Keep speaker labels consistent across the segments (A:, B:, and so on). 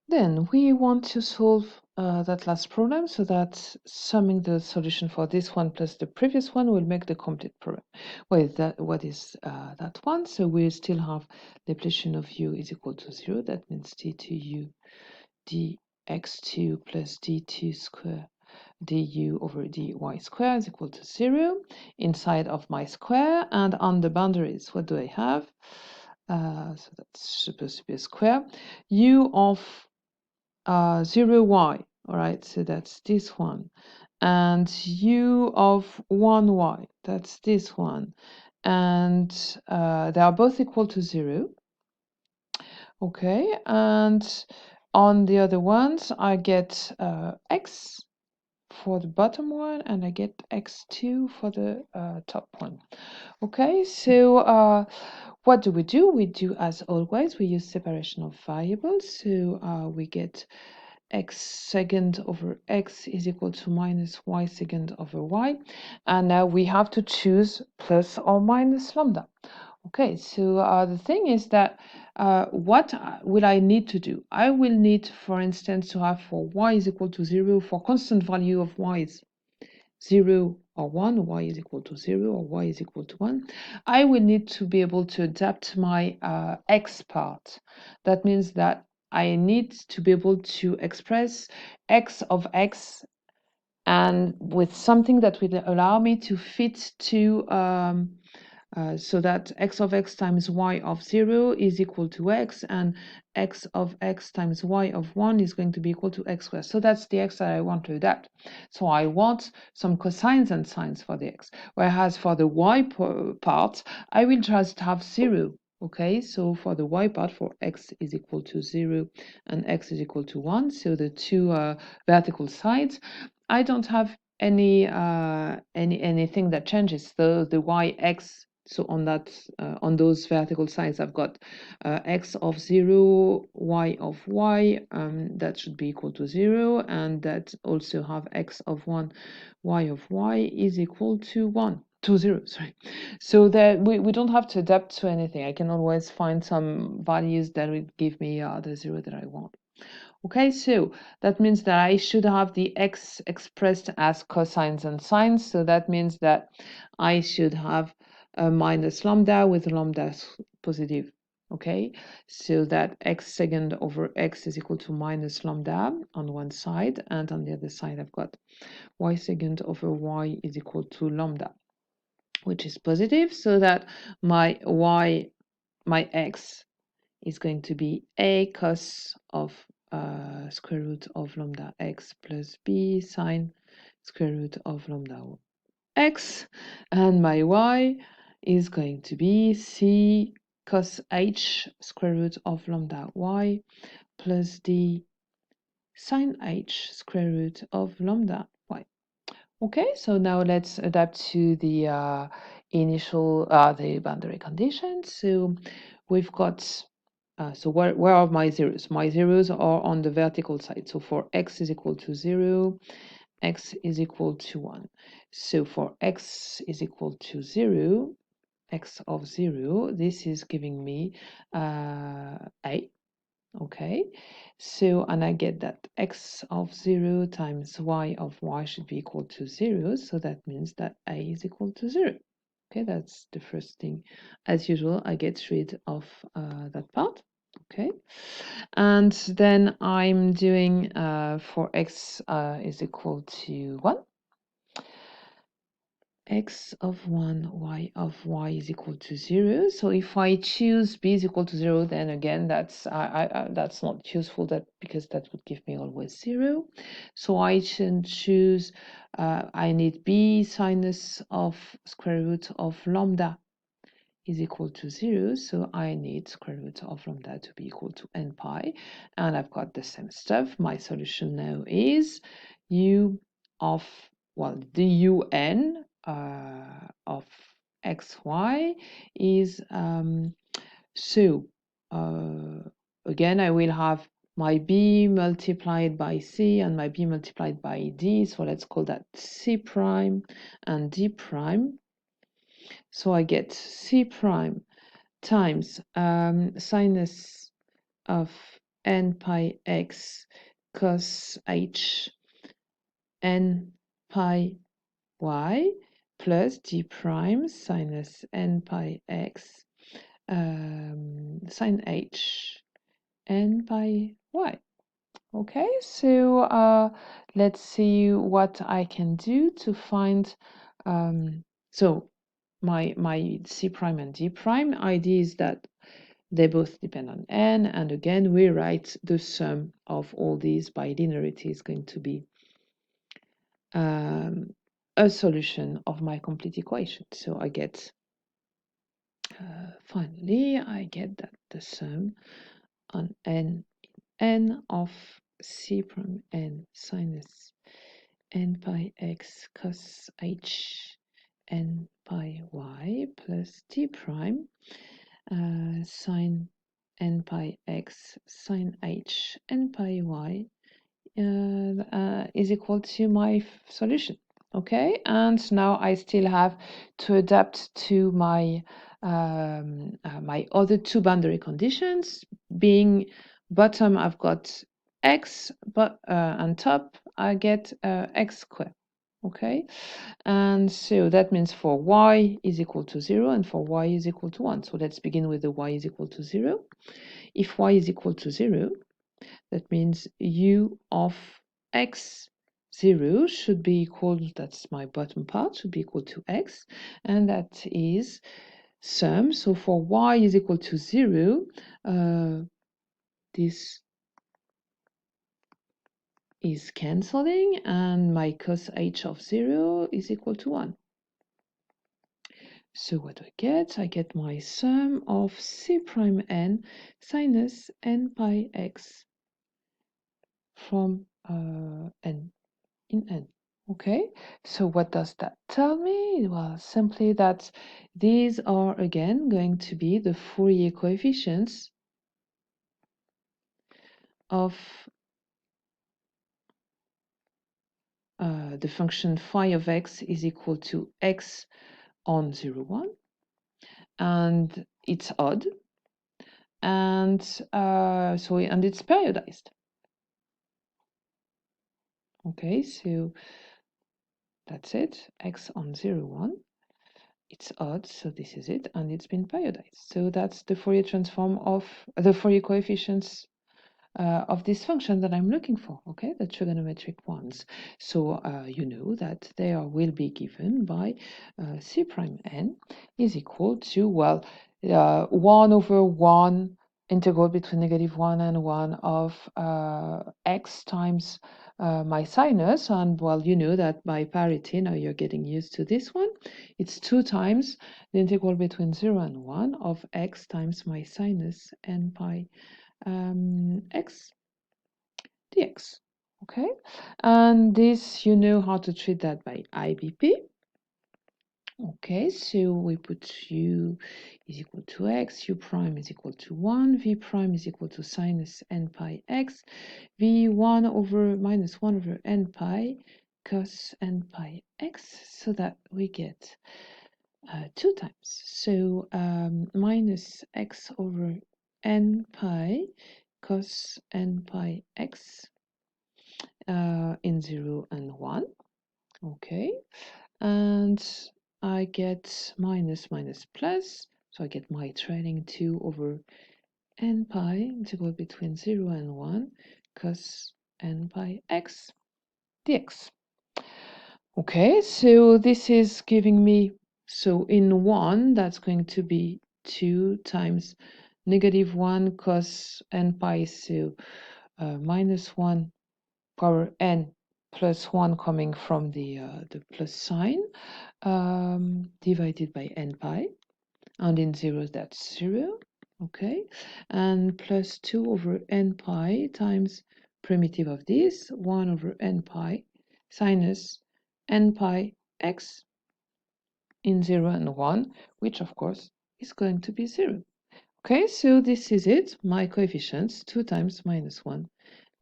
A: Then we want to solve that last problem, so that summing the solution for this one plus the previous one will make the complete problem. Well, what is that one? So we still have depletion of u is equal to 0. That means d2u dx2 plus d2 square du over dy square is equal to 0 inside of my square. And on the boundaries, what do I have? So that's supposed to be a square. U of 0y, all right, so that's this one. And u of 1y, that's this one. And they are both equal to 0. Okay, and on the other ones, I get x for the bottom one, and I get x2 for the top one. Okay, so what do? We do as always, we use separation of variables. So we get x second over x is equal to minus y second over y. And now we have to choose plus or minus lambda. Okay, so the thing is that what will I need to do? I will need, for instance, to have for y is equal to 0, for constant value of y is 0 or 1, y is equal to 0 or y is equal to 1, I will need to be able to adapt my x part. That means that I need to be able to express x of x, and with something that will allow me to fit to so that x of x times y of 0 is equal to x, and x of x times y of 1 is going to be equal to x squared. So that's the x that I want to adapt. So I want some cosines and sines for the x. Whereas for the y part, I will just have 0. Okay, so for the y part, for x is equal to 0 and x is equal to 1, so the two vertical sides, I don't have anything that changes. So the y-x, so on that on those vertical sides, I've got x of 0, y of y, that should be equal to 0, and that also have x of 1, y of y is equal to 1. To 0, sorry. So that we don't have to adapt to anything. I can always find some values that will give me the 0 that I want. Okay, so that means that I should have the x expressed as cosines and sines. So that means that I should have a minus lambda with lambda positive. Okay, so that x second over x is equal to minus lambda on one side, and on the other side I've got y second over y is equal to lambda, which is positive, so that my x is going to be a cos of square root of lambda x plus b sine square root of lambda x, and my y is going to be c cos h square root of lambda y plus d sine h square root of lambda y. Okay, so now let's adapt to the initial the boundary conditions. So we've got so where are my zeros? My zeros are on the vertical side. So for x is equal to 0, x is equal to 1. So for x is equal to 0, x of 0, this is giving me a. Okay, so and I get that x of 0 times y of y should be equal to 0. So that means that a is equal to 0. Okay, that's the first thing. As usual, I get rid of that part. Okay, and then I'm doing for x is equal to 1, x of 1, y of y is equal to 0. So if I choose b is equal to 0, then again that's that's not useful, that because that would give me always 0. So I can choose I need b sinus of square root of lambda is equal to 0, so I need square root of lambda to be equal to n pi, and I've got the same stuff. My solution now is u of, well, the un of xy is so again I will have my b multiplied by c and my b multiplied by d, so let's call that c prime and d prime. So I get c prime times sinus of n pi x cos h n pi y plus d prime sinus n pi x sin h n pi y. Okay, so let's see what I can do to find so my c prime and d prime idea is that they both depend on n, and again we write the sum of all these by linearity is going to be a solution of my complete equation. So I get finally I get that the sum on n of c prime n sinus n pi x cos h n pi y plus d prime sine n pi x sine h n pi y is equal to my solution. Okay, and now I still have to adapt to my my other two boundary conditions. Being bottom, I've got x, but on top I get x squared. Okay, and so that means for y is equal to 0 and for y is equal to 1. So let's begin with the y is equal to 0. If y is equal to 0, that means u of x 0 should be equal, that's my bottom part, should be equal to x, and that is sum. So for y is equal to 0, this is cancelling, and my cos h of 0 is equal to 1. So what do I get? I get my sum of c prime n sinus n pi x from n in n. Okay, so what does that tell me? Well, simply that these are again going to be the Fourier coefficients of the function phi of x is equal to x on 0, 1, and it's odd, and and it's periodized. Okay, so that's it, x on 0, 1. It's odd, so this is it, and it's been periodized. So that's the Fourier transform of the Fourier coefficients of this function that I'm looking for, okay, the trigonometric ones. So you know that they will be given by c prime n is equal to, well, 1 over 1 integral between -1 and 1 of x times my sinus, and well, you know that by parity, now you're getting used to this one, it's 2 times the integral between 0 and 1 of x times my sinus n pi x dx. Okay, and this, you know how to treat that by IBP. Okay, so we put u is equal to x, u prime is equal to 1, v prime is equal to sinus n pi x, v1 over minus 1 over n pi cos n pi x, so that we get 2 times. So minus x over n pi cos n pi x in 0 and 1. Okay, and I get minus minus plus, so I get my trailing 2 over n pi integral between 0 and 1 cos n pi x dx. Okay, so this is giving me, so in 1 that's going to be 2 times -1 cos n pi, so minus 1 power n plus 1 coming from the plus sign, divided by n pi, and in 0 that's 0, okay, and plus 2 over n pi times primitive of this, 1 over n pi sinus n pi x in 0 and 1, which of course is going to be 0. Okay, so this is it, my coefficients, 2 times -1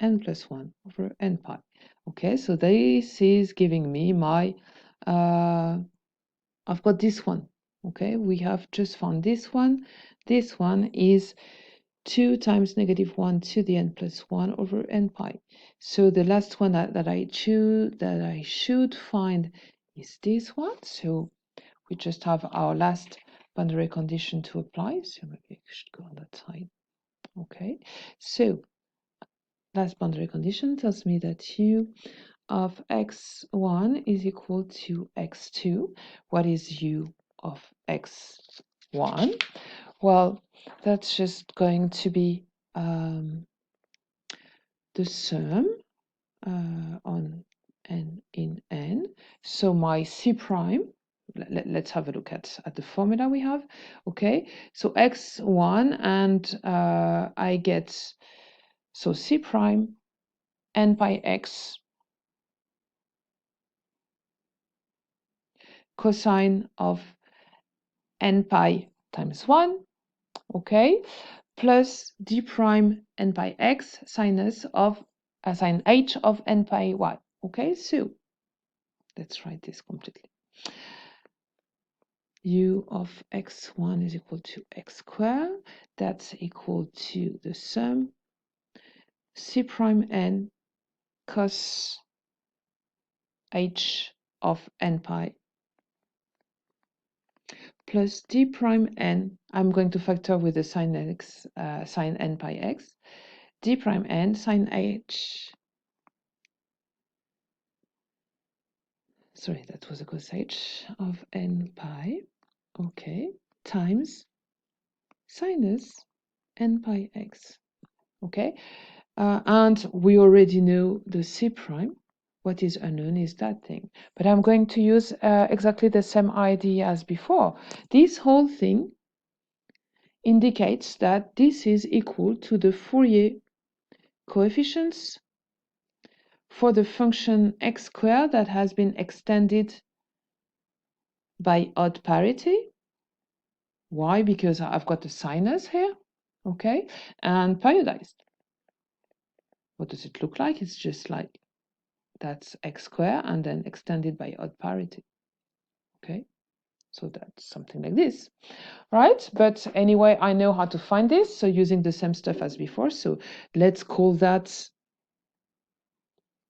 A: n plus 1 over n pi. Okay, so this is giving me my, I've got this one. Okay, we have just found this one. This one is 2 times negative 1 to the n plus 1 over n pi. So the last one that I should find is this one. So we just have our last boundary condition to apply. So maybe I should go on that side. Okay. So last boundary condition tells me that u of x1 is equal to x2. What is u of x1? Well, that's just going to be the sum on n in n. So my c prime, let's have a look at the formula we have. Okay, so x1 and I get, so c prime n by x cosine of n pi times 1, okay, plus d prime n by x sinus of sine h of n pi y. Okay, so let's write this completely. U of x1 is equal to x squared. That's equal to the sum c prime n cos h of n pi plus d prime n. I'm going to factor with the sine x, sine n pi x, d prime n sine h. Sorry, that was a cos h of n pi. Okay, times sinus n pi x. Okay, and we already know the c prime. What is unknown is that thing. But I'm going to use exactly the same idea as before. This whole thing indicates that this is equal to the Fourier coefficients for the function x squared that has been extended by odd parity. Why? Because I've got the sinus here, okay, and periodized. What does it look like? It's just like that's x squared and then extended by odd parity, okay? So that's something like this, right? But anyway, I know how to find this, so using the same stuff as before. So let's call that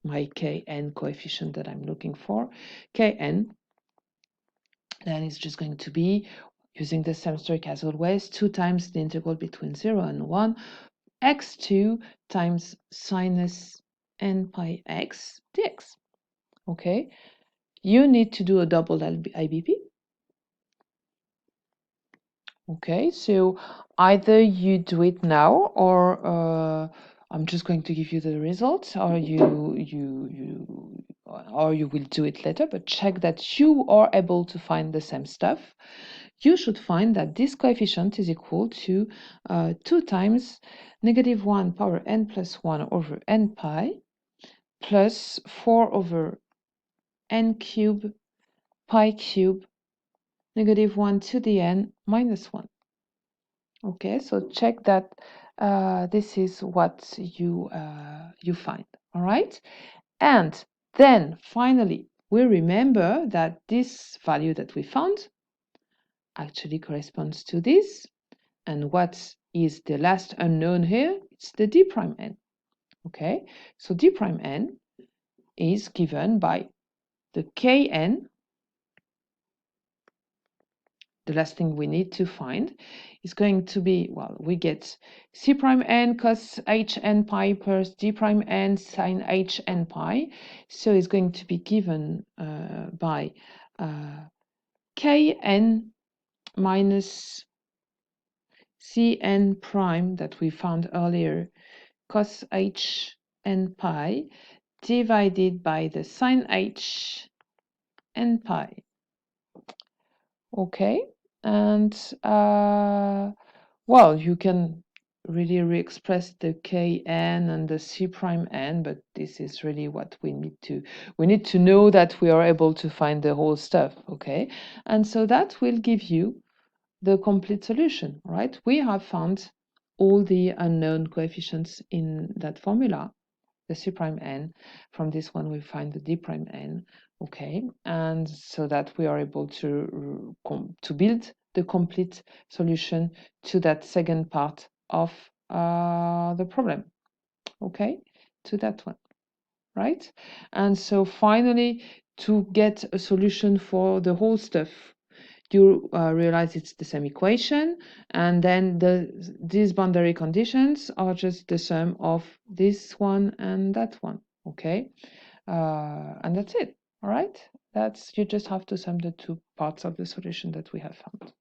A: my kn coefficient that I'm looking for. Kn, then it's just going to be, using the same trick as always, 2 times the integral between 0 and 1, x2 times sinus n pi x dx. Okay, you need to do a double IBP. Okay, so either you do it now, or I'm just going to give you the results, or you will do it later. But check that you are able to find the same stuff. You should find that this coefficient is equal to 2 times negative 1 power n plus 1 over n pi plus 4 over n cube pi cube negative 1 to the n minus 1. Okay, so check that this is what you find, all right? And then finally, we remember that this value that we found actually corresponds to this. And what is the last unknown here? It's the d prime n. Okay, so d prime n is given by the kn. The last thing we need to find is going to be, well, we get c prime n cos h n pi plus d prime n sine h n pi. So it's going to be given by kn minus cn prime that we found earlier, cos h n pi divided by the sine h n pi. Okay, and well, you can really re-express the kn and the c prime n, but this is really what we need to know that we are able to find the whole stuff. Okay, and so that will give you the complete solution, right? We have found all the unknown coefficients in that formula, the c prime n. From this one we find the d prime n. Okay, and so that we are able to build the complete solution to that second part of the problem, okay, to that one, right? And so finally, to get a solution for the whole stuff, you realize it's the same equation, and then these boundary conditions are just the sum of this one and that one, okay? And that's it, all right? You just have to sum the two parts of the solution that we have found.